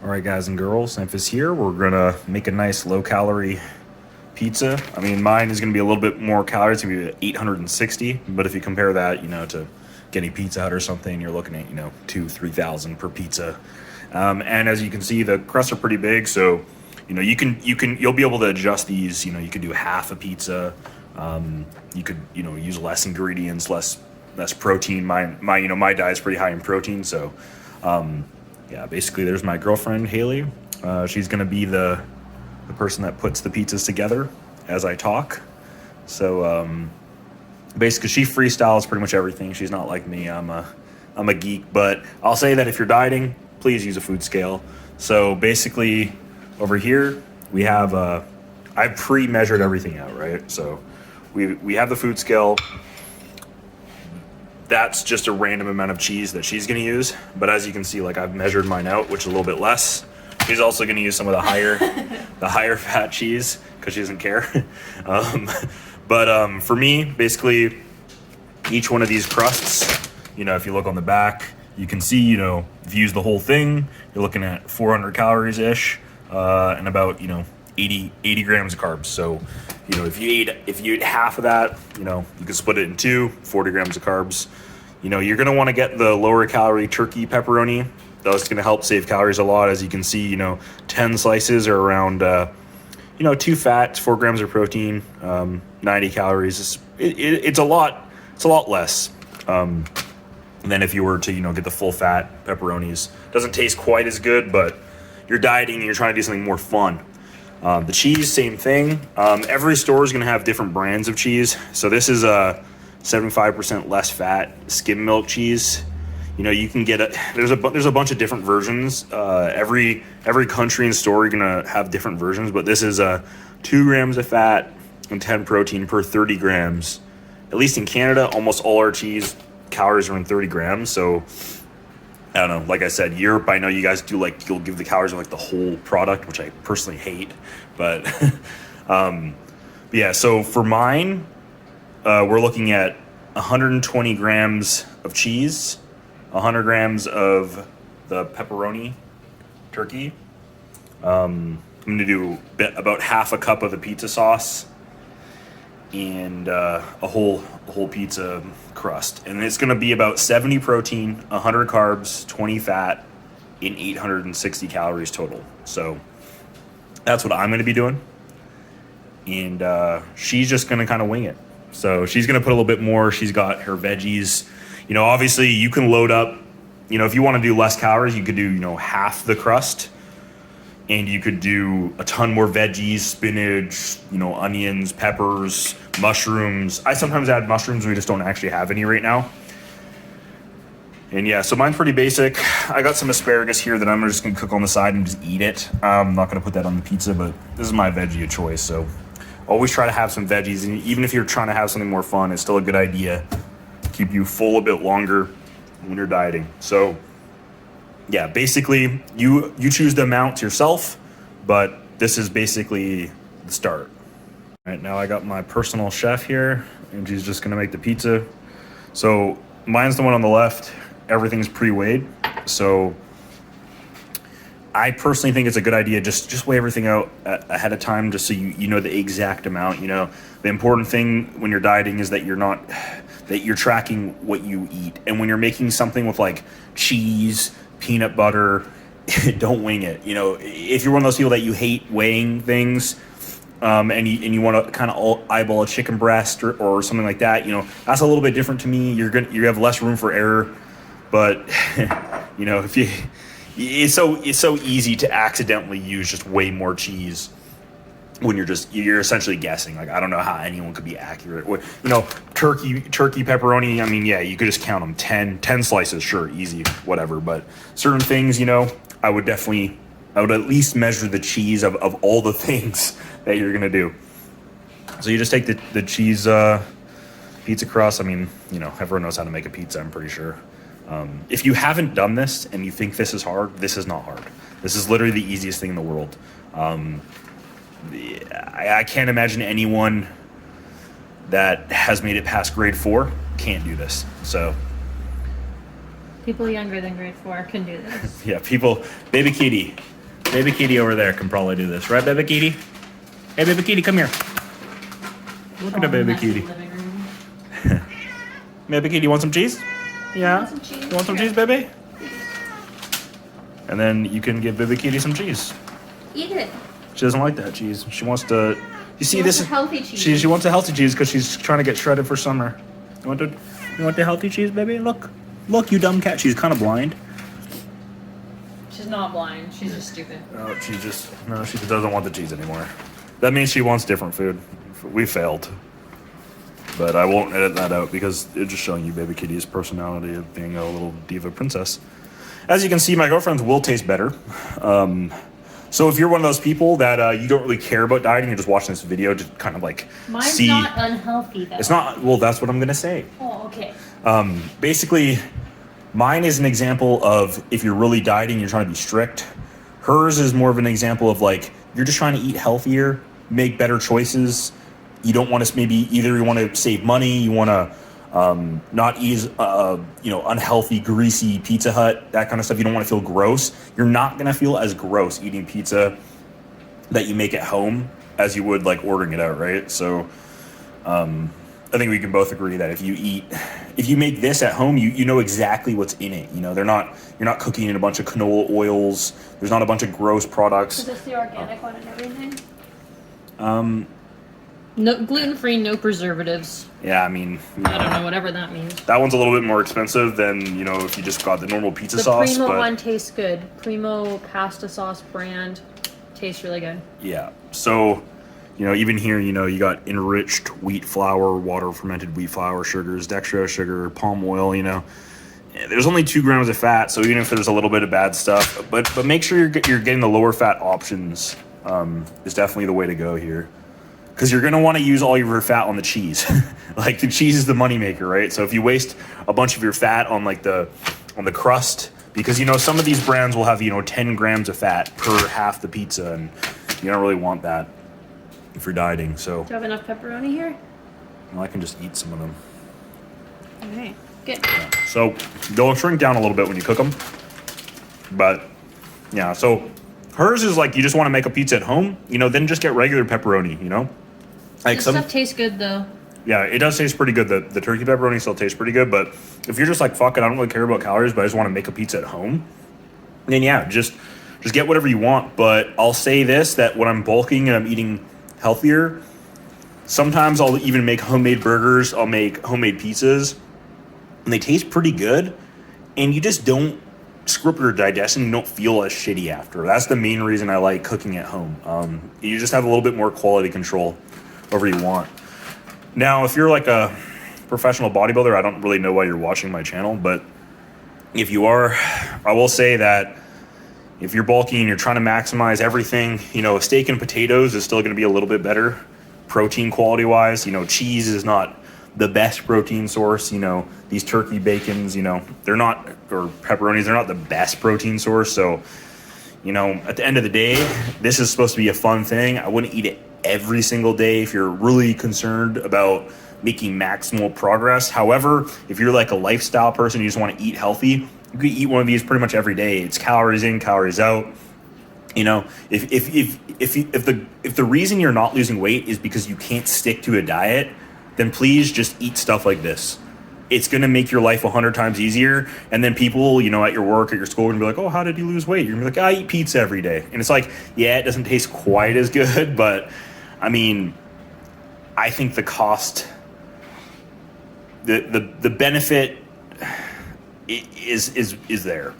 All right, guys and girls, Semphis here. We're gonna make a nice low-calorie pizza. I mean, mine is gonna be a little bit more calories, it's gonna be 860. But if you compare that, to getting Pizza Hut or something, you're looking at 2,000-3,000 per pizza. And as you can see, the crusts are pretty big, so you'll be able to adjust these. You could do half a pizza. You could use less ingredients, less protein. My diet's pretty high in protein, so. Yeah, basically there's my girlfriend, Haley. She's going to be the person that puts the pizzas together as I talk. So basically she freestyles pretty much everything. She's not like me. I'm a geek, but I'll say that if you're dieting, please use a food scale. So basically over here we have I've pre-measured everything out, right? So we have the food scale. That's just a random amount of cheese that she's going to use. But as you can see, I've measured mine out, which is a little bit less. She's also going to use some of the higher fat cheese because she doesn't care. But for me, basically, each one of these crusts, if you look on the back, you can see, if you use the whole thing, you're looking at 400 calories-ish and about, 80 grams of carbs. So, if you eat half of that, you can split it in two, 40 grams of carbs. You're going to want to get the lower calorie turkey pepperoni. That's going to help save calories a lot. As you can see, 10 slices are around, 2 fats, 4 grams of protein, 90 calories. It's a lot less than if you were to, get the full fat pepperonis. Doesn't taste quite as good, but you're dieting and you're trying to do something more fun. The cheese, same thing. Every store is going to have different brands of cheese. So this is a 75% less fat skim milk cheese. You can get there's a bunch of different versions. Every country and store you're going to have different versions, but this is 2 grams of fat and 10 protein per 30 grams. At least in Canada, almost all our cheese calories are in 30 grams. So I don't know. Like I said, Europe, I know you guys do you'll give the calories of the whole product, which I personally hate. But yeah, so for mine, we're looking at 120 grams of cheese, 100 grams of the pepperoni turkey. I'm going to do about half a cup of the pizza sauce and a whole pizza crust. And it's going to be about 70 protein, 100 carbs, 20 fat, and 860 calories total. So that's what I'm going to be doing. And she's just going to kind of wing it. So she's going to put a little bit more. She's got her veggies. Obviously you can load up, if you want to do less calories, you could do, half the crust. And you could do a ton more veggies, spinach, onions, peppers, mushrooms. I sometimes add mushrooms. We just don't actually have any right now. And yeah, so mine's pretty basic. I got some asparagus here that I'm just going to cook on the side and just eat it. I'm not going to put that on the pizza, but this is my veggie of choice. So always try to have some veggies. And even if you're trying to have something more fun, it's still a good idea to keep you full a bit longer when you're dieting. So yeah, basically you choose the amount yourself, but this is basically the start. All right, now I got my personal chef here, and she's just gonna make the pizza. So mine's the one on the left. Everything's pre-weighed. So I personally think it's a good idea just weigh everything out ahead of time, just so you know the exact amount. The important thing when you're dieting is that you're tracking what you eat. And when you're making something with cheese, peanut butter, don't wing it. If you're one of those people that you hate weighing things, and you want to kind of eyeball a chicken breast or something like that, that's a little bit different to me. You have less room for error, but if it's so easy to accidentally use just way more cheese when you're essentially guessing. I don't know how anyone could be accurate. Turkey pepperoni, I mean, yeah, you could just count them 10 slices, sure, easy, whatever. But certain things, I would at least measure the cheese of all the things that you're going to do. So you just take the cheese pizza crust. I mean, everyone knows how to make a pizza, I'm pretty sure. If you haven't done this and you think this is hard, this is not hard. This is literally the easiest thing in the world. I can't imagine anyone that has made it past grade 4 can't do this. So people younger than grade 4 can do this. Yeah, baby Katie, Baby kitty over there can probably do this, right, baby kitty? Hey, baby kitty, come here. Look at the baby kitty. Baby kitty, you want some cheese? Yeah. You want some cheese, baby? And then you can give baby kitty some cheese. Eat it. She doesn't like that cheese. She wants to. You see, this is healthy cheese. She wants a healthy cheese because she's trying to get shredded for summer. You want the healthy cheese, baby? Look, you dumb cat. She's kind of blind. She's not blind. She's just stupid. No, she doesn't want the cheese anymore. That means she wants different food. We failed. But I won't edit that out because it's just showing you baby kitty's personality of being a little diva princess. As you can see, my girlfriend's will taste better. So if you're one of those people that you don't really care about dieting, you're just watching this video to kind of like Mine's not unhealthy though. It's not. Well, that's what I'm gonna say. Oh, okay. Basically, mine is an example of if you're really dieting, you're trying to be strict. Hers is more of an example of like you're just trying to eat healthier, make better choices. You don't want to maybe either you want to save money, you want to not eat unhealthy, greasy Pizza Hut, that kind of stuff. You don't want to feel gross. You're not going to feel as gross eating pizza that you make at home as you would like ordering it out, right? So I think we can both agree that if you make this at home, you know exactly what's in it. You know, you're not cooking in a bunch of canola oils. There's not a bunch of gross products. Is this the organic one and everything? No gluten-free, no preservatives. Yeah, I mean, I don't know, whatever that means. That one's a little bit more expensive than, if you just got the normal pizza sauce. The Primo one tastes good. Primo pasta sauce brand tastes really good. Yeah. So, even here, you got enriched wheat flour, water fermented wheat flour, sugars, dextrose sugar, palm oil, There's only 2 grams of fat, so even if there's a little bit of bad stuff, but make sure you're getting the lower fat options is definitely the way to go here. Because you're going to want to use all your fat on the cheese. Like the cheese is the moneymaker, right? So if you waste a bunch of your fat on on the crust, because some of these brands will have 10 grams of fat per half the pizza, and you don't really want that if you're dieting. So do you have enough pepperoni here? Well, I can just eat some of them. Okay, good. Yeah. So they'll shrink down a little bit when you cook them, but yeah. So hers is like you just want to make a pizza at home, then just get regular pepperoni, Like this stuff tastes good though. Yeah, it does taste pretty good. The turkey pepperoni still tastes pretty good, but if you're just like, fuck it, I don't really care about calories, but I just want to make a pizza at home, then yeah, just get whatever you want. But I'll say this, that when I'm bulking and I'm eating healthier, sometimes I'll even make homemade burgers, I'll make homemade pizzas, and they taste pretty good, and you just don't screw up your digestion, you don't feel as shitty after. That's the main reason I like cooking at home. You just have a little bit more quality control over you want. Now, if you're like a professional bodybuilder, I don't really know why you're watching my channel, but if you are, I will say that if you're bulking and you're trying to maximize everything, steak and potatoes is still going to be a little bit better protein quality wise. Cheese is not the best protein source. These turkey bacons, they're not, or pepperonis, they're not the best protein source. So, at the end of the day, this is supposed to be a fun thing. I wouldn't eat it every single day if you're really concerned about making maximal progress. However, if you're like a lifestyle person, you just want to eat healthy, you can eat one of these pretty much every day. It's calories in, calories out. If the reason you're not losing weight is because you can't stick to a diet, then please just eat stuff like this. It's going to make your life 100 times easier. And then people, at your work, at your school, are going to be like, oh, how did you lose weight? You're going to be like, I eat pizza every day. And it's like, yeah, it doesn't taste quite as good, but I mean, I think the cost, the benefit is there.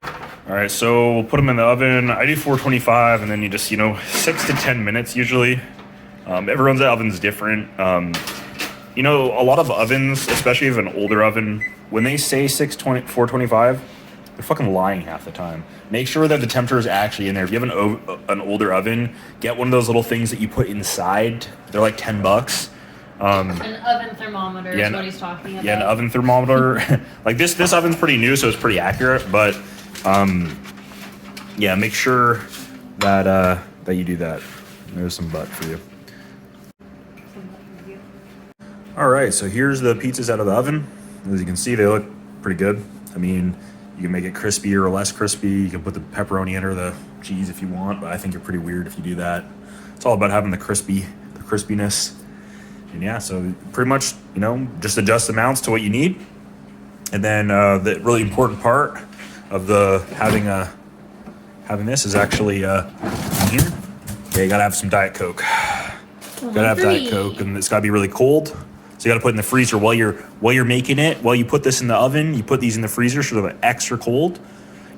All right, so we'll put them in the oven. I do 425, and then you just, 6 to 10 minutes usually. Everyone's oven's different. A lot of ovens, especially if an older oven, when they say 425, they're fucking lying half the time. Make sure that the temperature is actually in there. If you have an older oven, get one of those little things that you put inside. They're like $10. An oven thermometer is what he's talking about. Yeah, an oven thermometer. Like this oven's pretty new, so it's pretty accurate. But yeah, make sure that you do that. There's some butt for you. All right, so here's the pizzas out of the oven. As you can see, they look pretty good. I mean, you can make it crispy or less crispy. You can put the pepperoni in or the cheese if you want, but I think you're pretty weird if you do that. It's all about having the crispiness. And yeah, so pretty much, just adjust amounts to what you need. And then the really important part of having this is actually in here. Yeah, you gotta have some Diet Coke. Gotta have Diet Coke, and it's gotta be really cold. So you gotta put it in the freezer while you're making it. While you put this in the oven, you put these in the freezer so they're extra cold.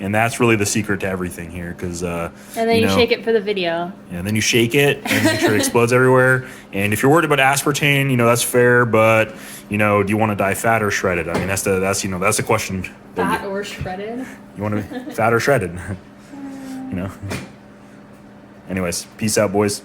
And that's really the secret to everything here, because and then you shake it for the video. Yeah, and then you shake it and make sure it explodes everywhere. And if you're worried about aspartame, that's fair. But do you want to die fat or shredded? I mean, that's the question. Fat or shredded? You want to be fat or shredded? Anyways, peace out, boys.